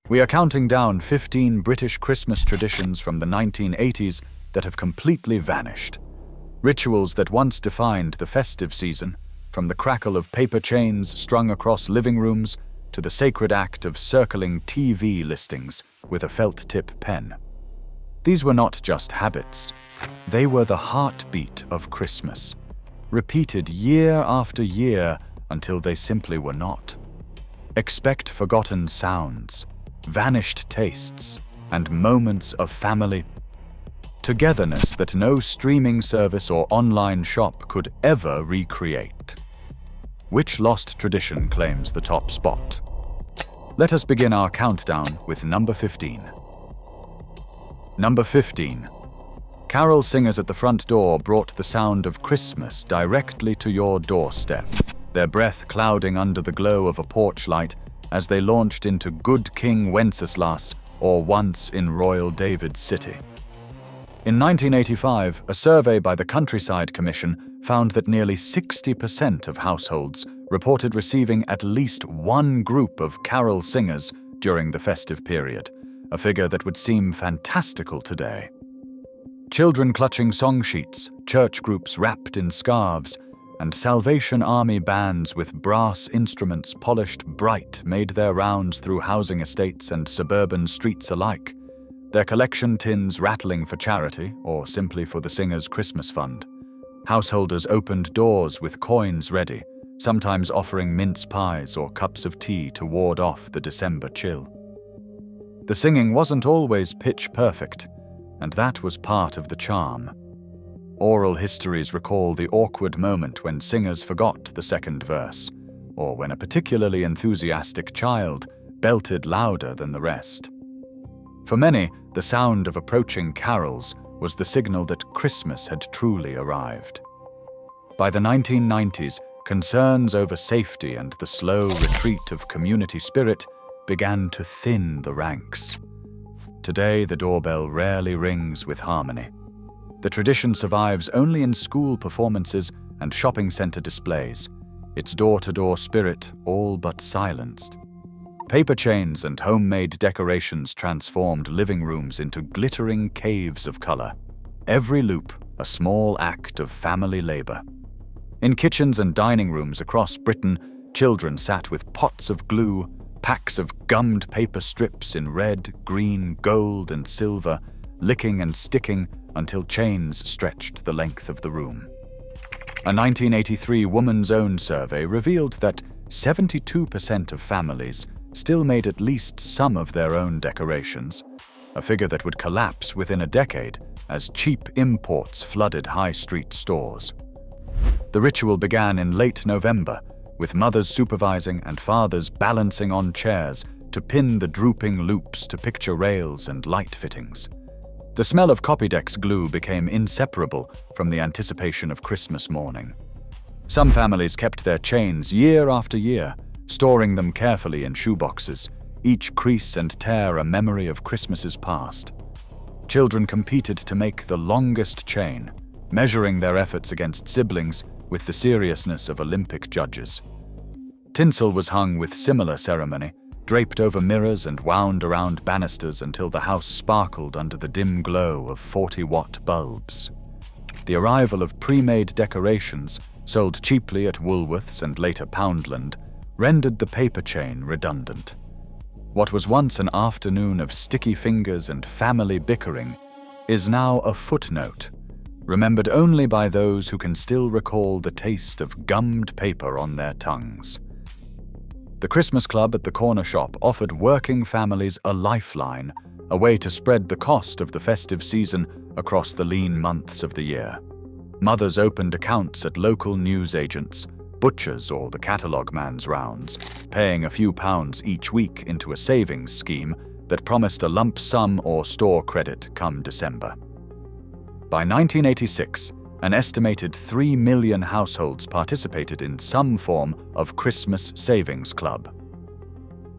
We are counting down 15 British Christmas traditions from the 1980s that have completely vanished. Rituals that once defined the festive season, from the crackle of paper chains strung across living rooms to the sacred act of circling TV listings with a felt-tip pen. These were not just habits. They were the heartbeat of Christmas, repeated year after year until they simply were not. Expect forgotten sounds, vanished tastes, and moments of family togetherness that no streaming service or online shop could ever recreate. Which lost tradition claims the top spot? Let us begin our countdown with number 15. Number 15. Carol singers at the front door brought the sound of Christmas directly to your doorstep, their breath clouding under the glow of a porch light as they launched into Good King Wenceslas, or Once in Royal David's City. In 1985, a survey by the Countryside Commission found that nearly 60% of households reported receiving at least one group of carol singers during the festive period, a figure that would seem fantastical today. Children clutching song sheets, church groups wrapped in scarves, and Salvation Army bands with brass instruments polished bright made their rounds through housing estates and suburban streets alike, their collection tins rattling for charity or simply for the singer's Christmas fund. Householders opened doors with coins ready, sometimes offering mince pies or cups of tea to ward off the December chill. The singing wasn't always pitch perfect, and that was part of the charm. Oral histories recall the awkward moment when singers forgot the second verse, or when a particularly enthusiastic child belted louder than the rest. For many, the sound of approaching carols was the signal that Christmas had truly arrived. By the 1990s, concerns over safety and the slow retreat of community spirit began to thin the ranks. Today, the doorbell rarely rings with harmony. The tradition survives only in school performances and shopping center displays, its door-to-door spirit all but silenced. Paper chains and homemade decorations transformed living rooms into glittering caves of color. Every loop, a small act of family labor. In kitchens and dining rooms across Britain, children sat with pots of glue, packs of gummed paper strips in red, green, gold, and silver, licking and sticking until chains stretched the length of the room. A 1983 Woman's Own survey revealed that 72% of families still made at least some of their own decorations, a figure that would collapse within a decade as cheap imports flooded high street stores. The ritual began in late November, with mothers supervising and fathers balancing on chairs to pin the drooping loops to picture rails and light fittings. The smell of Copydex glue became inseparable from the anticipation of Christmas morning. Some families kept their chains year after year, storing them carefully in shoeboxes, each crease and tear a memory of Christmases past. Children competed to make the longest chain, measuring their efforts against siblings with the seriousness of Olympic judges. Tinsel was hung with similar ceremony, draped over mirrors and wound around banisters until the house sparkled under the dim glow of 40-watt bulbs. The arrival of pre-made decorations, sold cheaply at Woolworths and later Poundland, rendered the paper chain redundant. What was once an afternoon of sticky fingers and family bickering is now a footnote, remembered only by those who can still recall the taste of gummed paper on their tongues. The Christmas Club at the corner shop offered working families a lifeline, a way to spread the cost of the festive season across the lean months of the year. Mothers opened accounts at local newsagents, butchers, or the catalogue man's rounds, paying a few pounds each week into a savings scheme that promised a lump sum or store credit come December. By 1986, an estimated 3 million households participated in some form of Christmas Savings Club,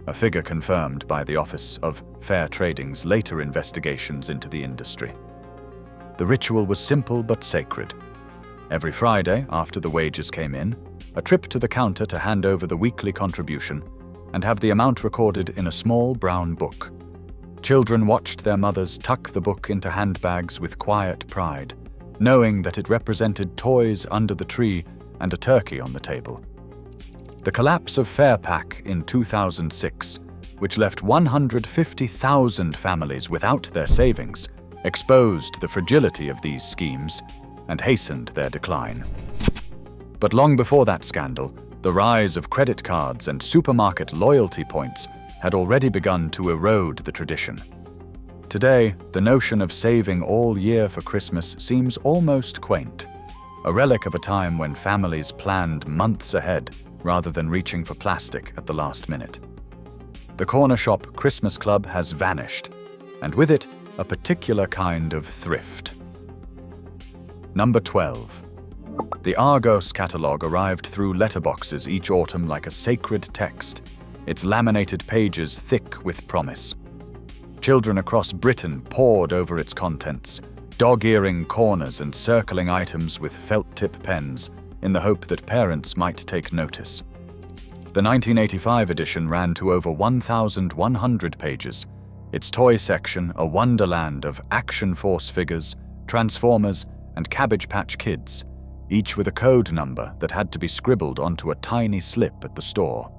a figure confirmed by the Office of Fair Trading's later investigations into the industry. The ritual was simple but sacred. Every Friday, after the wages came in, a trip to the counter to hand over the weekly contribution, and have the amount recorded in a small brown book. Children watched their mothers tuck the book into handbags with quiet pride, knowing that it represented toys under the tree and a turkey on the table. The collapse of Fairpack in 2006, which left 150,000 families without their savings, exposed the fragility of these schemes and hastened their decline. But long before that scandal, the rise of credit cards and supermarket loyalty points had already begun to erode the tradition. Today, the notion of saving all year for Christmas seems almost quaint, a relic of a time when families planned months ahead rather than reaching for plastic at the last minute. The corner shop Christmas club has vanished, and with it, a particular kind of thrift. Number 12. The Argos catalogue arrived through letterboxes each autumn like a sacred text, its laminated pages thick with promise. Children across Britain pored over its contents, dog-earing corners and circling items with felt-tip pens in the hope that parents might take notice. The 1985 edition ran to over 1,100 pages, its toy section a wonderland of Action Force figures, Transformers, and Cabbage Patch Kids, each with a code number that had to be scribbled onto a tiny slip at the store.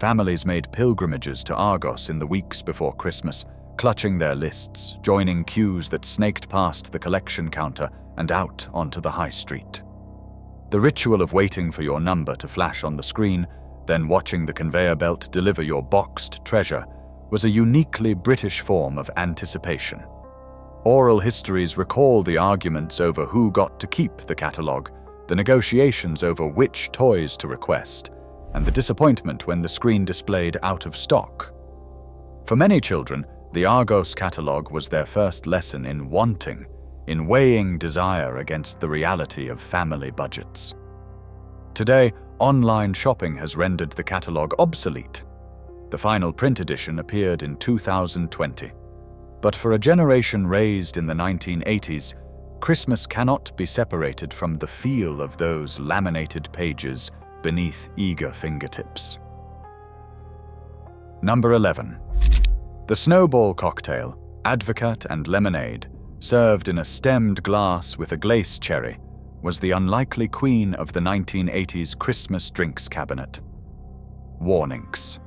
Families made pilgrimages to Argos in the weeks before Christmas, clutching their lists, joining queues that snaked past the collection counter and out onto the high street. The ritual of waiting for your number to flash on the screen, then watching the conveyor belt deliver your boxed treasure, was a uniquely British form of anticipation. Oral histories recall the arguments over who got to keep the catalogue, the negotiations over which toys to request, and the disappointment when the screen displayed out of stock. For many children, the Argos catalogue was their first lesson in wanting, in weighing desire against the reality of family budgets. Today, online shopping has rendered the catalogue obsolete. The final print edition appeared in 2020. But for a generation raised in the 1980s, Christmas cannot be separated from the feel of those laminated pages beneath eager fingertips. Number 11. The Snowball cocktail, Advocaat and lemonade, served in a stemmed glass with a glace cherry, was the unlikely queen of the 1980s Christmas drinks cabinet. Warnings.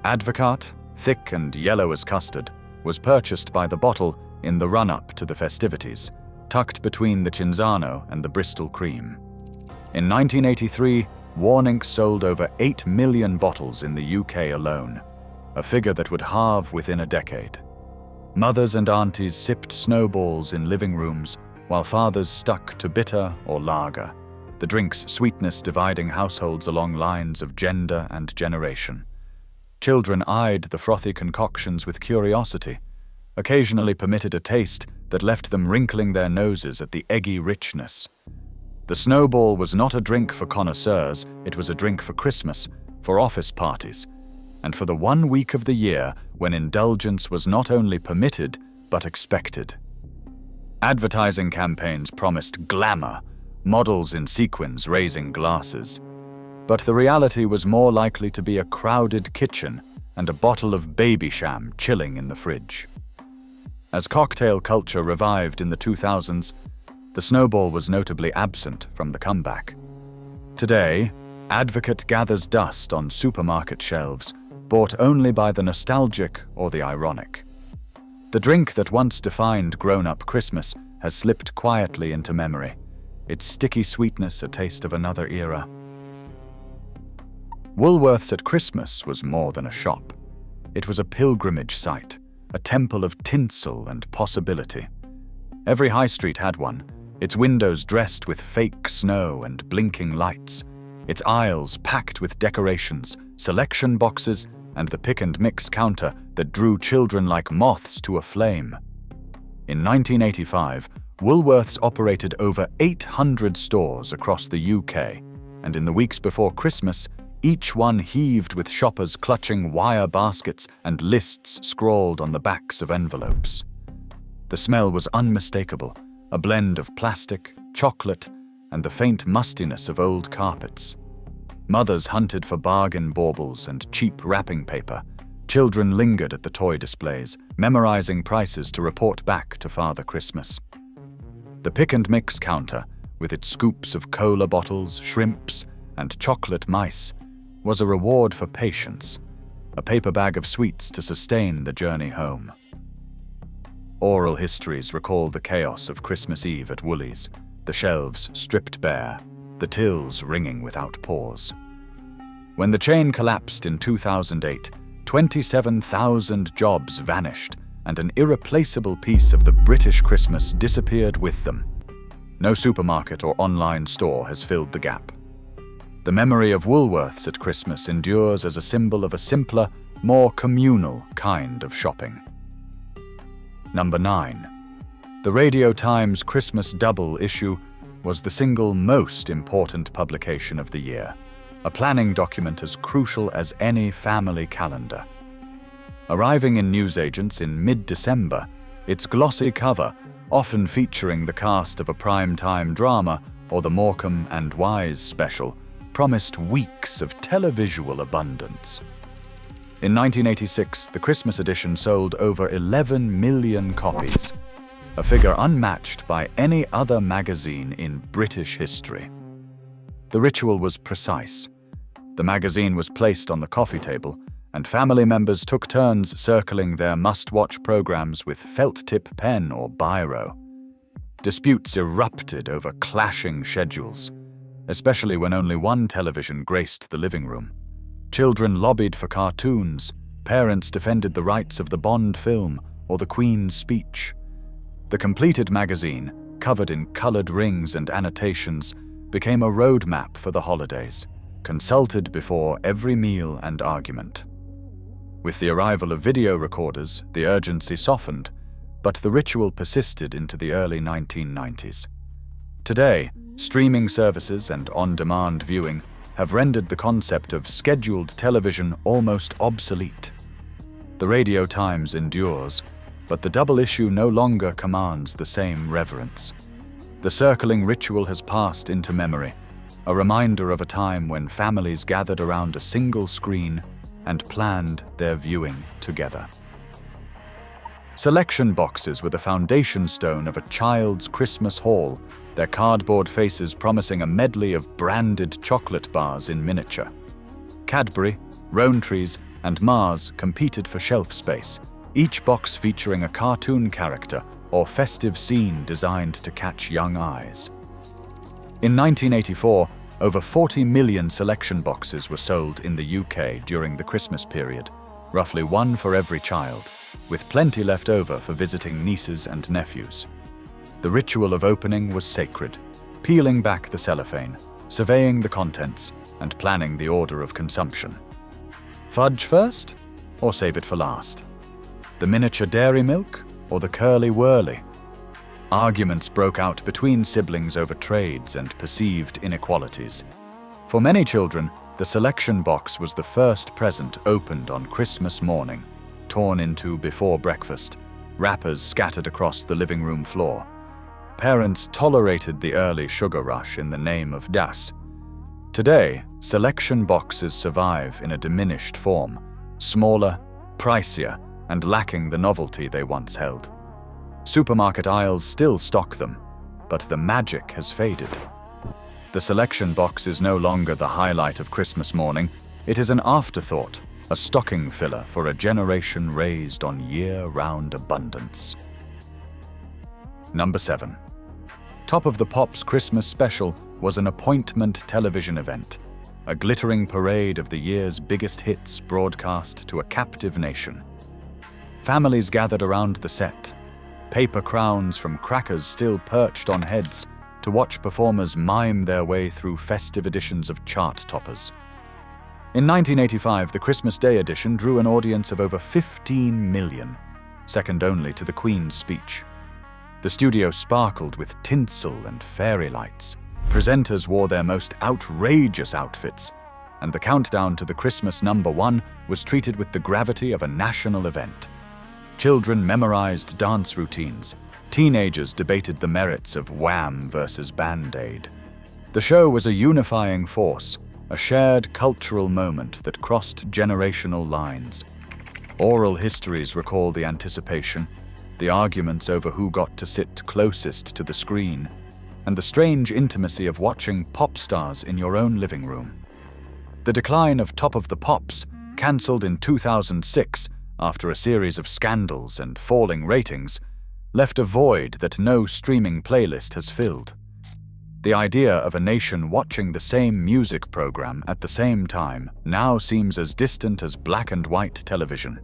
Advocaat, thick and yellow as custard, was purchased by the bottle in the run-up to the festivities, tucked between the Cinzano and the Bristol cream. In 1983, Warnings sold over 8 million bottles in the UK alone, a figure that would halve within a decade. Mothers and aunties sipped snowballs in living rooms, while fathers stuck to bitter or lager, the drink's sweetness dividing households along lines of gender and generation. Children eyed the frothy concoctions with curiosity, occasionally permitted a taste that left them wrinkling their noses at the eggy richness. The Snowball was not a drink for connoisseurs, it was a drink for Christmas, for office parties, and for the 1 week of the year when indulgence was not only permitted, but expected. Advertising campaigns promised glamour, models in sequins raising glasses. But the reality was more likely to be a crowded kitchen and a bottle of Babycham chilling in the fridge. As cocktail culture revived in the 2000s, the Snowball was notably absent from the comeback. Today, Advocaat gathers dust on supermarket shelves, bought only by the nostalgic or the ironic. The drink that once defined grown-up Christmas has slipped quietly into memory, its sticky sweetness a taste of another era. Woolworths at Christmas was more than a shop. It was a pilgrimage site, a temple of tinsel and possibility. Every high street had one, its windows dressed with fake snow and blinking lights, its aisles packed with decorations, selection boxes, and the pick-and-mix counter that drew children like moths to a flame. In 1985, Woolworths operated over 800 stores across the UK, and in the weeks before Christmas, each one heaved with shoppers clutching wire baskets and lists scrawled on the backs of envelopes. The smell was unmistakable, a blend of plastic, chocolate, and the faint mustiness of old carpets. Mothers hunted for bargain baubles and cheap wrapping paper. Children lingered at the toy displays, memorizing prices to report back to Father Christmas. The pick and mix counter, with its scoops of cola bottles, shrimps, and chocolate mice, was a reward for patience, a paper bag of sweets to sustain the journey home. Oral histories recall the chaos of Christmas Eve at Woolies, the shelves stripped bare, the tills ringing without pause. When the chain collapsed in 2008, 27,000 jobs vanished, and an irreplaceable piece of the British Christmas disappeared with them. No supermarket or online store has filled the gap. The memory of Woolworths at Christmas endures as a symbol of a simpler, more communal kind of shopping. Number 9. The Radio Times Christmas Double issue was the single most important publication of the year, a planning document as crucial as any family calendar. Arriving in newsagents in mid-December, its glossy cover, often featuring the cast of a prime-time drama or the Morecambe and Wise special, promised weeks of televisual abundance. In 1986, the Christmas edition sold over 11 million copies, a figure unmatched by any other magazine in British history. The ritual was precise. The magazine was placed on the coffee table, and family members took turns circling their must-watch programs with felt-tip pen or biro. Disputes erupted over clashing schedules, especially when only one television graced the living room. Children lobbied for cartoons, parents defended the rights of the Bond film or the Queen's speech. The completed magazine, covered in colored rings and annotations, became a roadmap for the holidays, consulted before every meal and argument. With the arrival of video recorders, the urgency softened, but the ritual persisted into the early 1990s. Today, streaming services and on-demand viewing have rendered the concept of scheduled television almost obsolete. The Radio Times endures, but the double issue no longer commands the same reverence. The circling ritual has passed into memory, a reminder of a time when families gathered around a single screen and planned their viewing together. Selection boxes were the foundation stone of a child's Christmas haul, their cardboard faces promising a medley of branded chocolate bars in miniature. Cadbury, Rowntree's, and Mars competed for shelf space, each box featuring a cartoon character or festive scene designed to catch young eyes. In 1984, over 40 million selection boxes were sold in the UK during the Christmas period, roughly one for every child, with plenty left over for visiting nieces and nephews. The ritual of opening was sacred, peeling back the cellophane, surveying the contents, and planning the order of consumption. Fudge first, or save it for last? The miniature dairy milk, or the curly whirly? Arguments broke out between siblings over trades and perceived inequalities. For many children, the selection box was the first present opened on Christmas morning, torn into before breakfast, wrappers scattered across the living room floor. Parents tolerated the early sugar rush in the name of das. Today, selection boxes survive in a diminished form, smaller, pricier, and lacking the novelty they once held. Supermarket aisles still stock them, but the magic has faded. The selection box is no longer the highlight of Christmas morning. It is an afterthought, a stocking filler for a generation raised on year-round abundance. Number 7. Top of the Pops Christmas special was an appointment television event, a glittering parade of the year's biggest hits broadcast to a captive nation. Families gathered around the set, paper crowns from crackers still perched on heads, to watch performers mime their way through festive editions of chart toppers. In 1985, the Christmas Day edition drew an audience of over 15 million, second only to the Queen's speech. The studio sparkled with tinsel and fairy lights. Presenters wore their most outrageous outfits, and the countdown to the Christmas #1 was treated with the gravity of a national event. Children memorized dance routines. Teenagers debated the merits of Wham versus Band-Aid. The show was a unifying force, a shared cultural moment that crossed generational lines. Oral histories recall the anticipation, the arguments over who got to sit closest to the screen, and the strange intimacy of watching pop stars in your own living room. The decline of Top of the Pops, cancelled in 2006 after a series of scandals and falling ratings, left a void that no streaming playlist has filled. The idea of a nation watching the same music program at the same time now seems as distant as black and white television.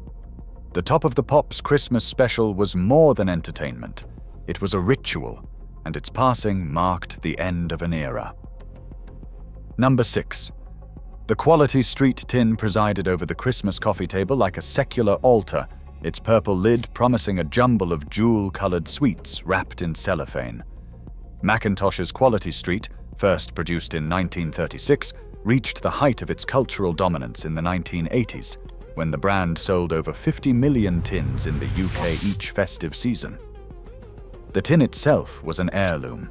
The Top of the Pops Christmas special was more than entertainment. It was a ritual, and its passing marked the end of an era. Number 6. The Quality Street tin presided over the Christmas coffee table like a secular altar, its purple lid promising a jumble of jewel-colored sweets wrapped in cellophane. Macintosh's Quality Street, first produced in 1936, reached the height of its cultural dominance in the 1980s, when the brand sold over 50 million tins in the UK each festive season. The tin itself was an heirloom.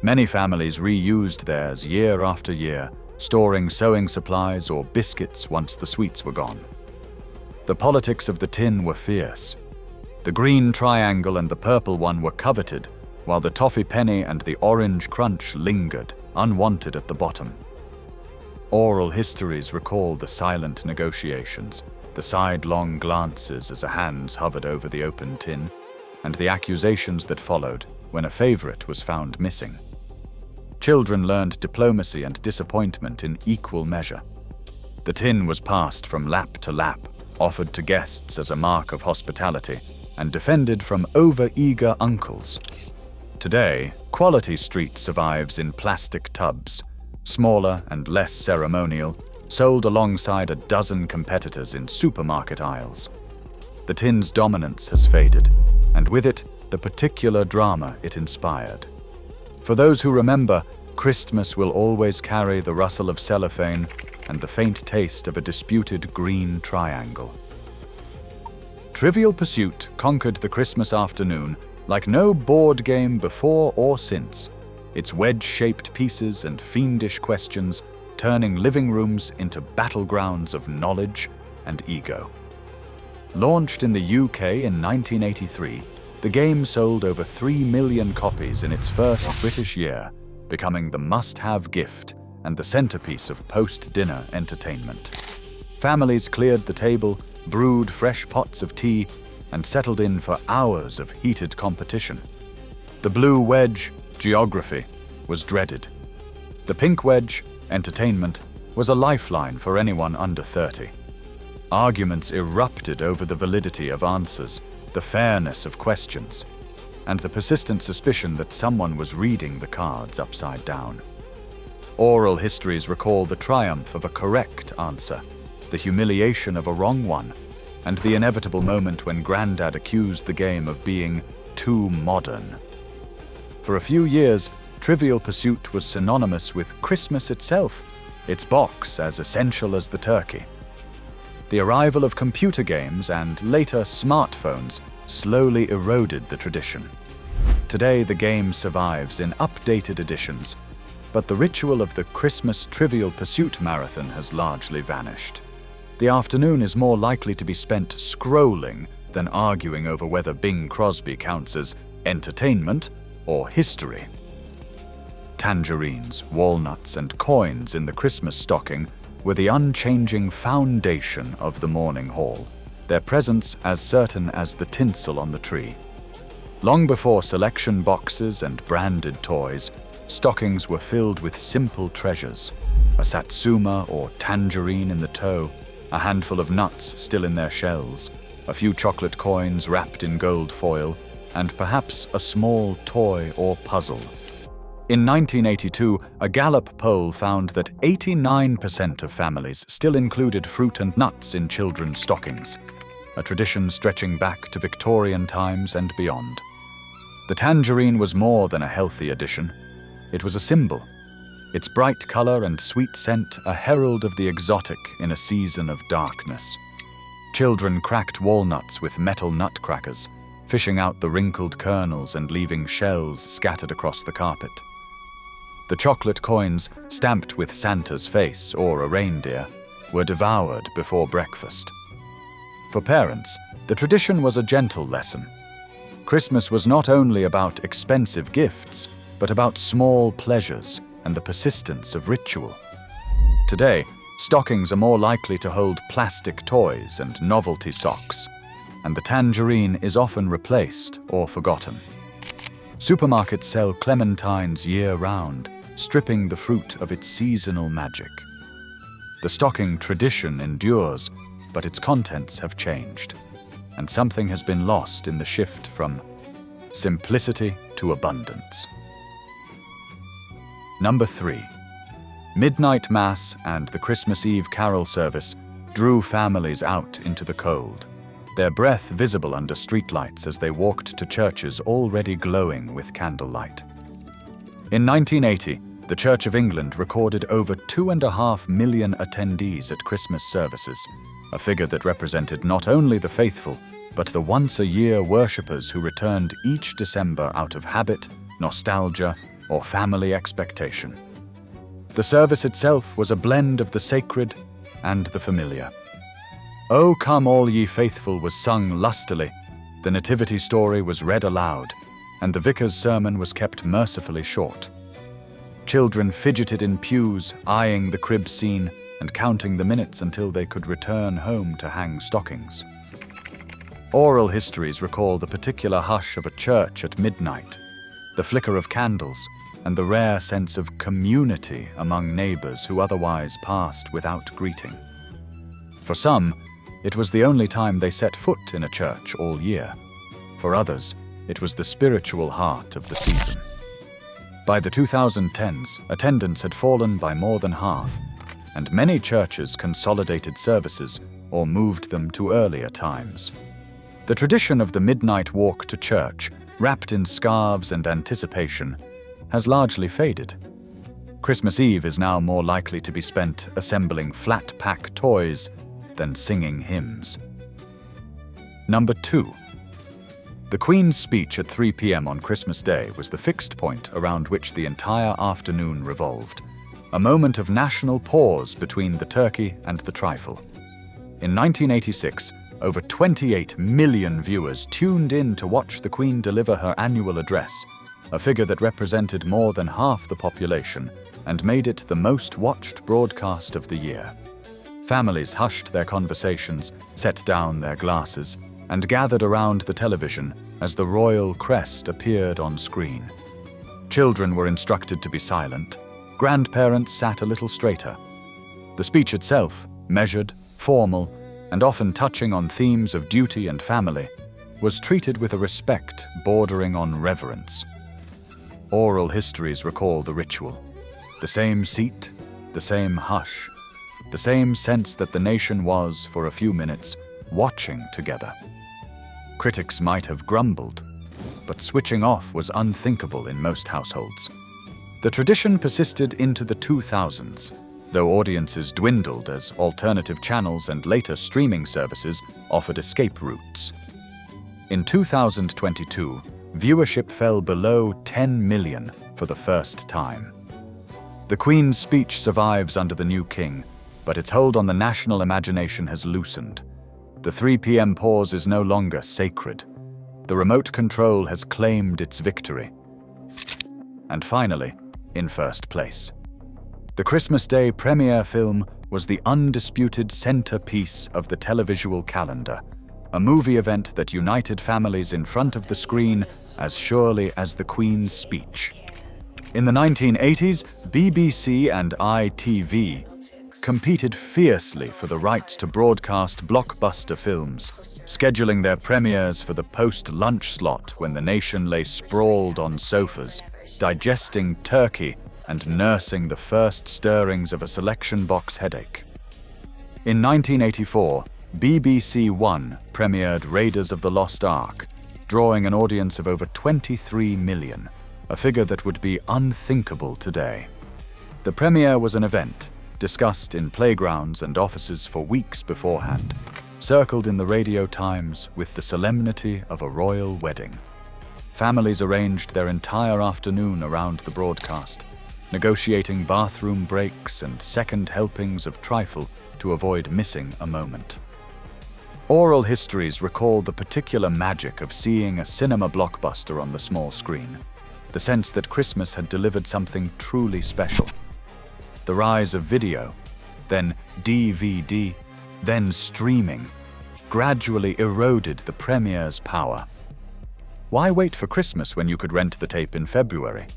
Many families reused theirs year after year, storing sewing supplies or biscuits once the sweets were gone. The politics of the tin were fierce. The green triangle and the purple one were coveted, while the toffee penny and the orange crunch lingered, unwanted at the bottom. Oral histories recall the silent negotiations, the sidelong glances as a hands hovered over the open tin, and the accusations that followed when a favorite was found missing. Children learned diplomacy and disappointment in equal measure. The tin was passed from lap to lap, offered to guests as a mark of hospitality, and defended from over-eager uncles. Today, Quality Street survives in plastic tubs, smaller and less ceremonial, sold alongside a dozen competitors in supermarket aisles. The tin's dominance has faded, and with it, the particular drama it inspired. For those who remember, Christmas will always carry the rustle of cellophane and the faint taste of a disputed green triangle. Trivial Pursuit conquered the Christmas afternoon like no board game before or since, its wedge-shaped pieces and fiendish questions turning living rooms into battlegrounds of knowledge and ego. Launched in the UK in 1983, the game sold over 3 million copies in its first British year, becoming the must-have gift and the centerpiece of post-dinner entertainment. Families cleared the table, brewed fresh pots of tea, and settled in for hours of heated competition. The blue wedge, geography, was dreaded. The pink wedge, entertainment, was a lifeline for anyone under 30. Arguments erupted over the validity of answers, the fairness of questions, and the persistent suspicion that someone was reading the cards upside down. Oral histories recall the triumph of a correct answer, the humiliation of a wrong one, and the inevitable moment when Grandad accused the game of being too modern. For a few years, Trivial Pursuit was synonymous with Christmas itself, its box as essential as the turkey. The arrival of computer games and later smartphones slowly eroded the tradition. Today, the game survives in updated editions, but the ritual of the Christmas Trivial Pursuit marathon has largely vanished. The afternoon is more likely to be spent scrolling than arguing over whether Bing Crosby counts as entertainment or history. Tangerines, walnuts, and coins in the Christmas stocking were the unchanging foundation of the morning haul, their presence as certain as the tinsel on the tree. Long before selection boxes and branded toys, stockings were filled with simple treasures, a satsuma or tangerine in the toe, a handful of nuts still in their shells, a few chocolate coins wrapped in gold foil, and perhaps a small toy or puzzle. In 1982, a Gallup poll found that 89% of families still included fruit and nuts in children's stockings, a tradition stretching back to Victorian times and beyond. The tangerine was more than a healthy addition. It was a symbol. Its bright color and sweet scent a herald of the exotic in a season of darkness. Children cracked walnuts with metal nutcrackers, fishing out the wrinkled kernels and leaving shells scattered across the carpet. The chocolate coins, stamped with Santa's face or a reindeer, were devoured before breakfast. For parents, the tradition was a gentle lesson. Christmas was not only about expensive gifts, but about small pleasures and the persistence of ritual. Today, stockings are more likely to hold plastic toys and novelty socks, and the tangerine is often replaced or forgotten. Supermarkets sell clementines year-round, stripping the fruit of its seasonal magic. The stocking tradition endures, but its contents have changed, and something has been lost in the shift from simplicity to abundance. Number 3. Midnight Mass and the Christmas Eve carol service drew families out into the cold, their breath visible under streetlights as they walked to churches already glowing with candlelight. In 1980, the Church of England recorded over 2.5 million attendees at Christmas services, a figure that represented not only the faithful, but the once-a-year worshippers who returned each December out of habit, nostalgia, or family expectation. The service itself was a blend of the sacred and the familiar. "O Come All Ye Faithful" was sung lustily, the nativity story was read aloud, and the vicar's sermon was kept mercifully short. Children fidgeted in pews, eyeing the crib scene and counting the minutes until they could return home to hang stockings. Oral histories recall the particular hush of a church at midnight, the flicker of candles, and the rare sense of community among neighbors who otherwise passed without greeting. For some, it was the only time they set foot in a church all year. For others, it was the spiritual heart of the season. By the 2010s, attendance had fallen by more than half, and many churches consolidated services or moved them to earlier times. The tradition of the midnight walk to church, wrapped in scarves and anticipation, has largely faded. Christmas Eve is now more likely to be spent assembling flat-pack toys than singing hymns. Number 2. The Queen's speech at 3 p.m. on Christmas Day was the fixed point around which the entire afternoon revolved, a moment of national pause between the turkey and the trifle. In 1986, over 28 million viewers tuned in to watch the Queen deliver her annual address, a figure that represented more than half the population and made it the most watched broadcast of the year. Families hushed their conversations, set down their glasses, and gathered around the television as the royal crest appeared on screen. Children were instructed to be silent. Grandparents sat a little straighter. The speech itself, measured, formal, and often touching on themes of duty and family, was treated with a respect bordering on reverence. Oral histories recall the ritual. The same seat, the same hush, the same sense that the nation was, for a few minutes, watching together. Critics might have grumbled, but switching off was unthinkable in most households. The tradition persisted into the 2000s, though audiences dwindled as alternative channels and later streaming services offered escape routes. In 2022, viewership fell below 10 million for the first time. The Queen's speech survives under the new king, but its hold on the national imagination has loosened. The 3 p.m. pause is no longer sacred. The remote control has claimed its victory. And finally, in first place, the Christmas Day premiere film was the undisputed centerpiece of the televisual calendar, a movie event that united families in front of the screen as surely as the Queen's speech. In the 1980s, BBC and ITV competed fiercely for the rights to broadcast blockbuster films, scheduling their premieres for the post-lunch slot when the nation lay sprawled on sofas, digesting turkey and nursing the first stirrings of a selection box headache. In 1984, BBC One premiered Raiders of the Lost Ark, drawing an audience of over 23 million, a figure that would be unthinkable today. The premiere was an event, discussed in playgrounds and offices for weeks beforehand, circled in the radio times with the solemnity of a royal wedding. Families arranged their entire afternoon around the broadcast, negotiating bathroom breaks and second helpings of trifle to avoid missing a moment. Oral histories recall the particular magic of seeing a cinema blockbuster on the small screen, the sense that Christmas had delivered something truly special. The rise of video, then DVD, then streaming, gradually eroded the premiere's power. Why wait for Christmas when you could rent the tape in February?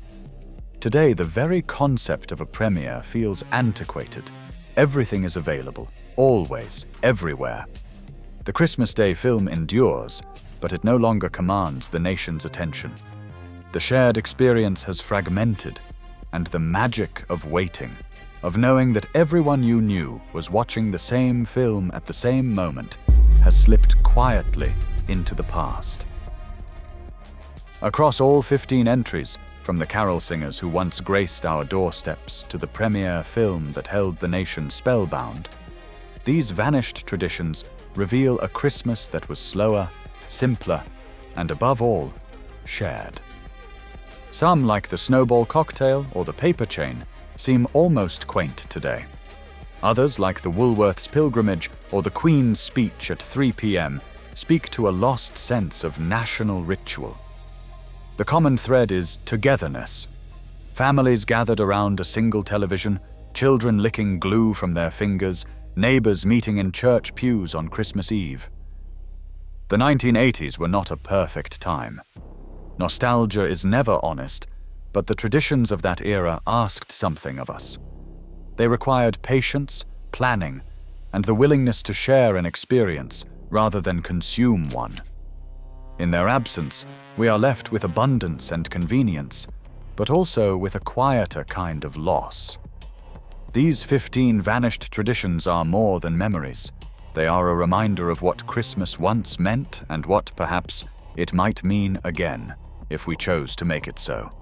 Today, the very concept of a premiere feels antiquated. Everything is available, always, everywhere. The Christmas Day film endures, but it no longer commands the nation's attention. The shared experience has fragmented, and the magic of waiting, of knowing that everyone you knew was watching the same film at the same moment, has slipped quietly into the past. Across all 15 entries, from the carol singers who once graced our doorsteps to the premiere film that held the nation spellbound, these vanished traditions reveal a Christmas that was slower, simpler, and above all, shared. Some, like the snowball cocktail or the paper chain, seem almost quaint today. Others, like the Woolworths pilgrimage or the Queen's speech at 3 p.m., speak to a lost sense of national ritual. The common thread is togetherness. Families gathered around a single television, children licking glue from their fingers, neighbors meeting in church pews on Christmas Eve. The 1980s were not a perfect time. Nostalgia is never honest, but the traditions of that era asked something of us. They required patience, planning, and the willingness to share an experience rather than consume one. In their absence, we are left with abundance and convenience, but also with a quieter kind of loss. These 15 vanished traditions are more than memories. They are a reminder of what Christmas once meant and what, perhaps, it might mean again, if we chose to make it so.